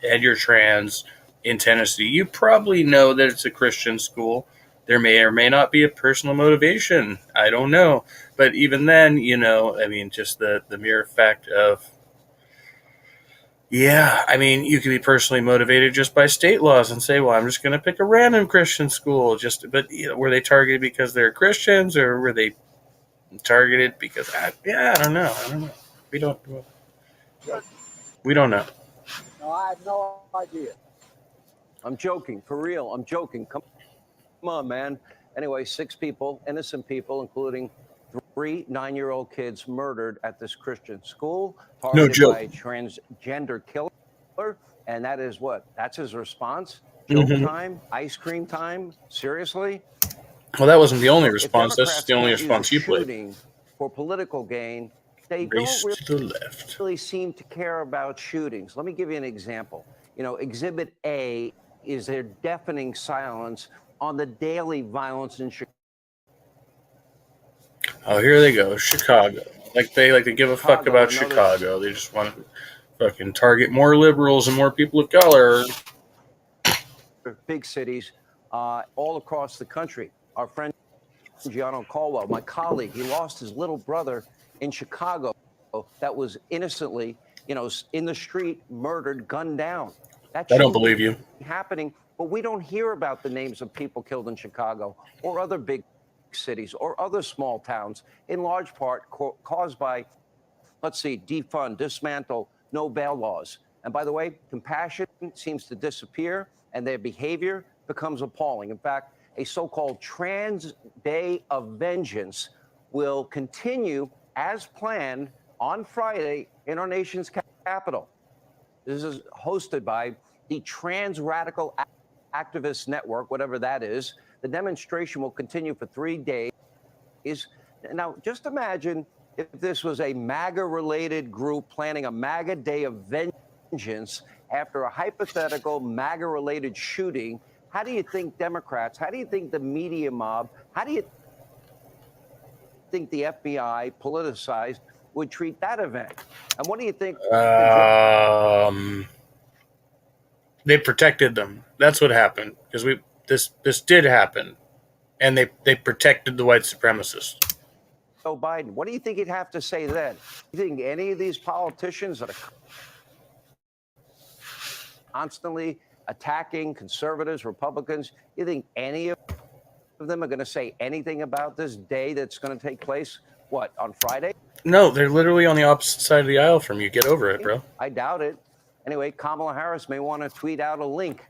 and you're trans in Tennessee, you probably know that it's a Christian school. There may or may not be a personal motivation. I don't know. But even then, just the mere fact of Yeah, I mean, you could be personally motivated just by state laws and say, "Well, I'm just going to pick a random Christian school." But were they targeted because they're Christians, or were they targeted because? I don't know. We don't. We don't know. No, I have no idea. I'm joking, for real. I'm joking. Come on, man. Anyway, 6 people, innocent people, including 3 9-year-old kids murdered at this Christian school, targeted joke. by a transgender killer. And that is what? That's his response? Joke time? Ice cream time? Seriously? Well, that wasn't the only If response. That's Democrats the only can't use response a you played. shooting for political gain, they Race don't to the left. really seem to care about shootings. Let me give you an example. Exhibit A is their deafening silence on the daily violence in Chicago. Oh, here they go, Chicago. They like to give a fuck about Chicago. They just want to fucking target more liberals and more people of color. Big cities all across the country. Our friend Gianno Caldwell, my colleague, he lost his little brother in Chicago that was innocently, in the street, murdered, gunned down. That I don't shouldn't believe be you. happening, but we don't hear about the names of people killed in Chicago or other big cities or other small towns, in large part caused by, defund, dismantle, no bail laws. And by the way, compassion seems to disappear and their behavior becomes appalling. In fact, a so-called trans day of vengeance will continue as planned on Friday in our nation's capital. This is hosted by the Trans Radical Activist Network, whatever that is. The demonstration will continue for 3 days. Now, just imagine if this was a MAGA-related group planning a MAGA day of vengeance after a hypothetical MAGA-related shooting. How do you think Democrats, how do you think the media mob, how do you think the FBI, politicized, would treat that event? And what do you think? They protected them. That's what happened, because this did happen, and they protected the white supremacists. Joe Biden, what do you think he'd have to say then? You think any of these politicians that are constantly attacking conservatives, Republicans, you think any of them are going to say anything about this day that's going to take place, on Friday? No, they're literally on the opposite side of the aisle from you. Get over it, bro. I doubt it. Anyway, Kamala Harris may want to tweet out a link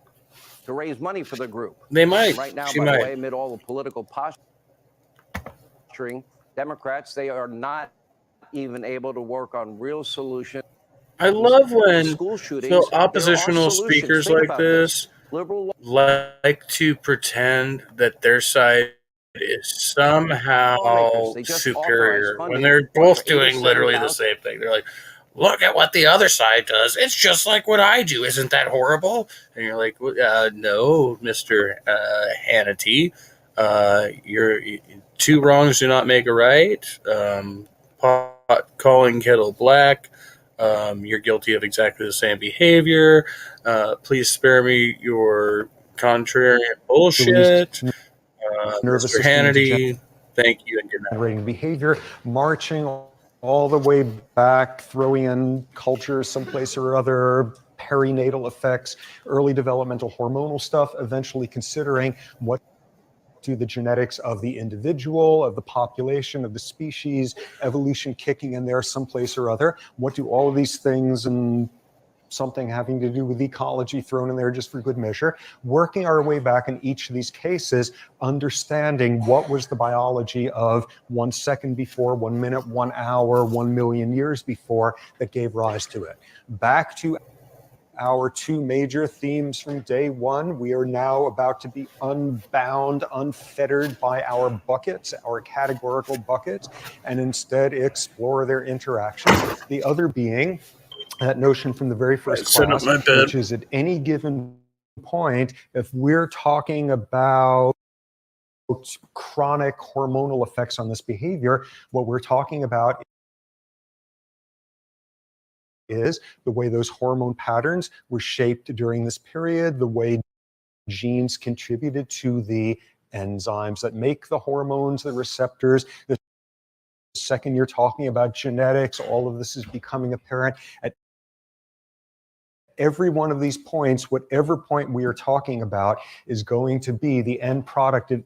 to raise money for the group. They might. Right now, She by might. the way, amid all the political posturing, Democrats, they are not even able to work on real solutions. I love when school shootings, oppositional speakers like this like to pretend that their side is somehow superior when they're both doing literally the same thing. They're like, look at what the other side does. It's just like what I do. Isn't that horrible? And you're like, no, Mr. Hannity. You're 2 wrongs do not make a right. Pot calling kettle black. You're guilty of exactly the same behavior. Please spare me your contrarian bullshit. Mr. Hannity, thank you and good night. Generating behavior, marching all the way back, throwing in culture someplace or other, perinatal effects, early developmental hormonal stuff, eventually considering what do the genetics of the individual, of the population, of the species, evolution kicking in there someplace or other. What do all of these things and something having to do with ecology thrown in there just for good measure, working our way back in each of these cases, understanding what was the biology of 1 second before, 1 minute, 1 hour, 1 million years before that gave rise to it. Back to our 2 major themes from day one. We are now about to be unbound, unfettered by our buckets, our categorical buckets, and instead explore their interactions. The other being that notion from the very first class, which is at any given point, if we're talking about chronic hormonal effects on this behavior, what we're talking about is the way those hormone patterns were shaped during this period, the way genes contributed to the enzymes that make the hormones, the receptors. The second you're talking about genetics, all of this is becoming apparent at every one of these points, whatever point we are talking about, is going to be the end product of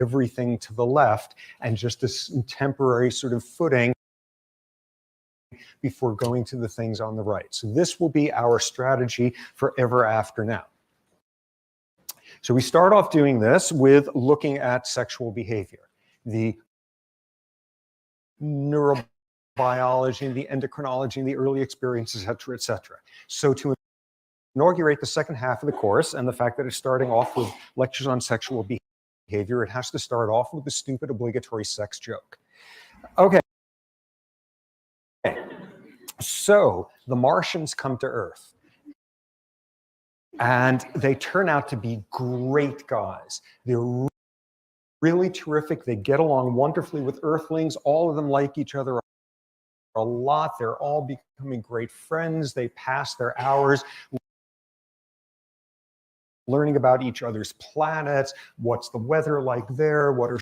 everything to the left, and just this temporary sort of footing before going to the things on the right. So this will be our strategy for ever after now. So we start off doing this with looking at sexual behavior, the neurobiology, the endocrinology, the early experiences, et cetera. So to inaugurate the second half of the course, and the fact that it's starting off with lectures on sexual behavior, it has to start off with the stupid obligatory sex joke. Okay. So the Martians come to Earth, and they turn out to be great guys. They're really terrific. They get along wonderfully with Earthlings. All of them like each other a lot. They're all becoming great friends. They pass their hours learning about each other's planets. What's the weather like there? What are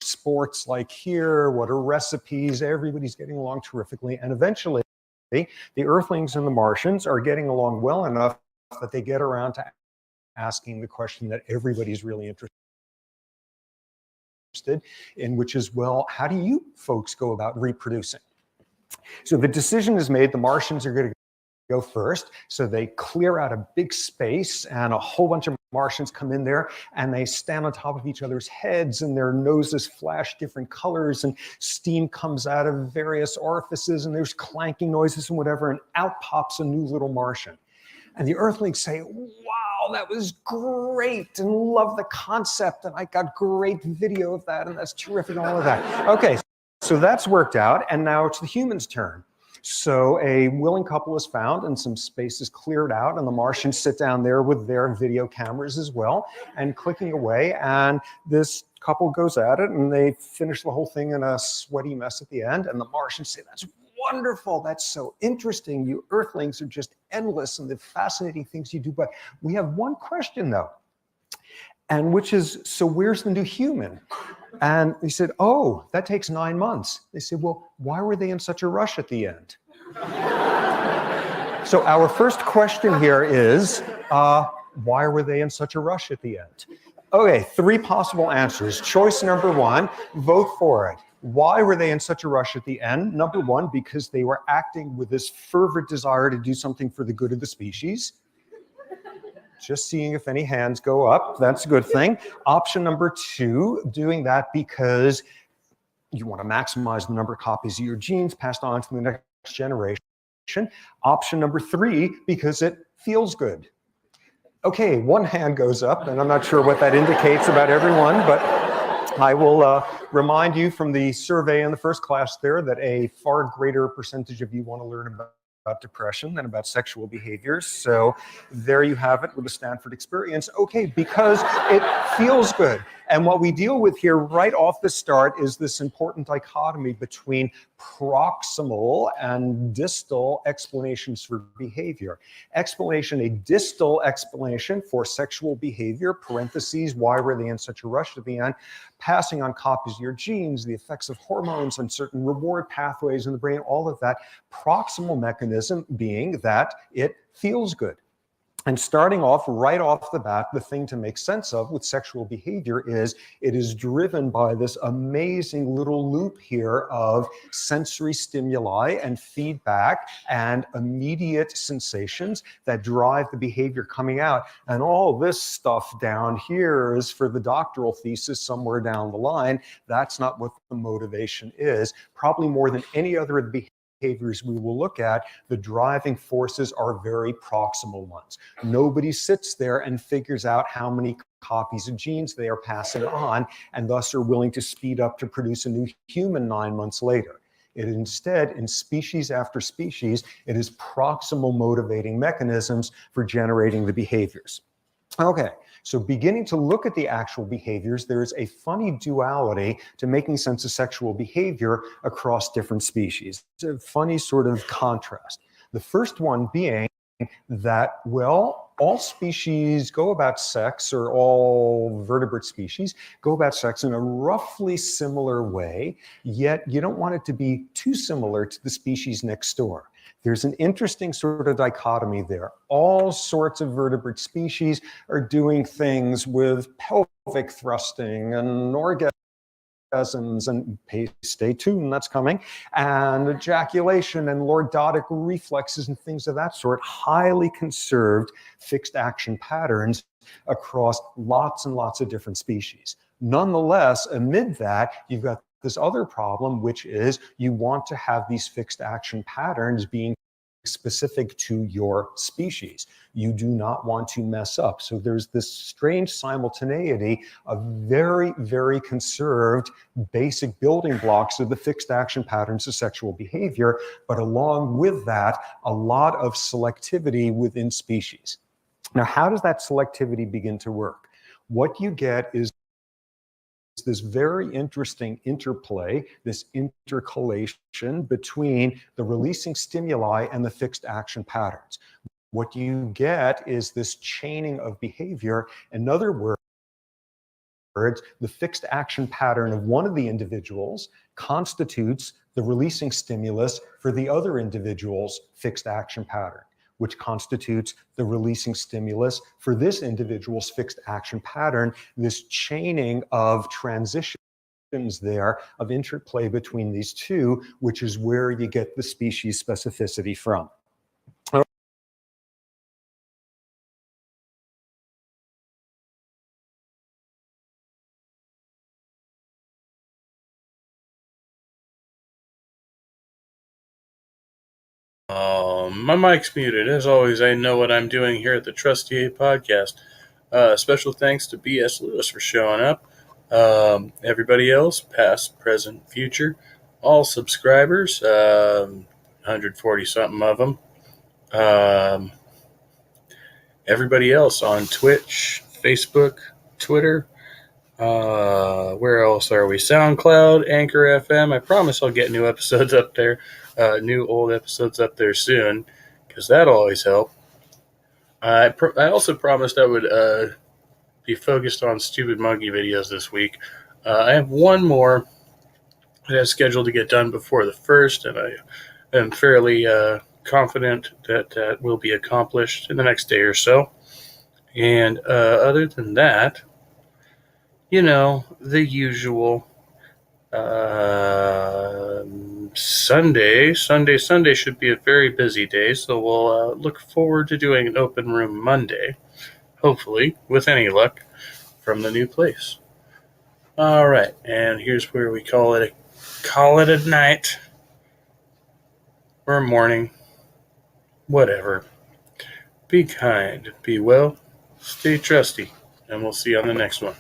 sports like here? What are recipes? Everybody's getting along terrifically. And eventually, the Earthlings and the Martians are getting along well enough that they get around to asking the question that everybody's really interested in, which is, well, how do you folks go about reproducing? So the decision is made. The Martians are going to go first. So they clear out a big space, and a whole bunch of Martians come in there, and they stand on top of each other's heads, and their noses flash different colors, and steam comes out of various orifices, and there's clanking noises and whatever, and out pops a new little Martian. And the Earthlings say, wow, that was great, and love the concept, and I got great video of that, and that's terrific, and all of that. Okay, so that's worked out, and now it's the humans' turn. So a willing couple is found, and some space is cleared out, and the Martians sit down there with their video cameras as well, and clicking away, and this couple goes at it, and they finish the whole thing in a sweaty mess at the end, and the Martians say, that's wonderful, that's so interesting, you Earthlings are just endless, and the fascinating things you do, but we have one question though, and which is, so where's the new human? And they said, oh, that takes 9 months. They said, well, why were they in such a rush at the end? So our first question here is, why were they in such a rush at the end? Okay, 3 possible answers. Choice number 1, vote for it. Why were they in such a rush at the end? Number 1, because they were acting with this fervent desire to do something for the good of the species. Just seeing if any hands go up. That's a good thing. Option number 2, doing that because you want to maximize the number of copies of your genes passed on to the next generation. Option number 3, because it feels good. Okay, 1 hand goes up, and I'm not sure what that indicates about everyone, but I will remind you from the survey in the first class there that a far greater percentage of you want to learn about depression than about sexual behaviors. So there you have it with the Stanford experience. Okay, because it feels good. And what we deal with here right off the start is this important dichotomy between proximal and distal explanations for behavior. A distal explanation for sexual behavior, parentheses, why were they in such a rush at the end? Passing on copies of your genes, the effects of hormones on certain reward pathways in the brain, all of that. Proximal mechanism being that it feels good. And starting off right off the bat, the thing to make sense of with sexual behavior is it is driven by this amazing little loop here of sensory stimuli and feedback and immediate sensations that drive the behavior coming out. And all this stuff down here is for the doctoral thesis somewhere down the line. That's not what the motivation is. Probably more than any other of the behaviors we will look at, the driving forces are very proximal ones. Nobody sits there and figures out how many copies of genes they are passing on, and thus are willing to speed up to produce a new human 9 months later. It instead, in species after species, it is proximal motivating mechanisms for generating the behaviors. Okay, so beginning to look at the actual behaviors, there is a funny duality to making sense of sexual behavior across different species. It's a funny sort of contrast. The first one being that, well, all species go about sex, or all vertebrate species go about sex in a roughly similar way, yet you don't want it to be too similar to the species next door. There's an interesting sort of dichotomy there. All sorts of vertebrate species are doing things with pelvic thrusting and orgasms and stay tuned, that's coming, and ejaculation and lordotic reflexes and things of that sort, highly conserved fixed action patterns across lots and lots of different species. Nonetheless, amid that, you've got this other problem, which is you want to have these fixed action patterns being specific to your species. You do not want to mess up. So there's this strange simultaneity of very, very conserved basic building blocks of the fixed action patterns of sexual behavior, but along with that, a lot of selectivity within species. Now, how does that selectivity begin to work? What you get is this very interesting interplay, this intercalation between the releasing stimuli and the fixed action patterns. What you get is this chaining of behavior. In other words, the fixed action pattern of one of the individuals constitutes the releasing stimulus for the other individual's fixed action pattern, which constitutes the releasing stimulus for this individual's fixed action pattern, this chaining of transitions there, of interplay between these two, which is where you get the species specificity from. My mic's muted. As always, I know what I'm doing here at the Trusty Ape podcast. Special thanks to B.S. Lewis for showing up. Everybody else, past, present, future, all subscribers, 140-something of them. Everybody else on Twitch, Facebook, Twitter. Where else are we? SoundCloud, Anchor FM. I promise I'll get new episodes up there, new old episodes up there soon, because that'll always help. I also promised I would be focused on Stupid Monkey videos this week. I have one more that is scheduled to get done before the 1st, and I am fairly confident that that will be accomplished in the next day or so. And other than that, you know, the usual. Sunday should be a very busy day, so we'll look forward to doing an open room Monday, hopefully, with any luck, from the new place. All right, and here's where we call it a night or a morning, whatever. Be kind, be well, stay trusty, and we'll see you on the next one.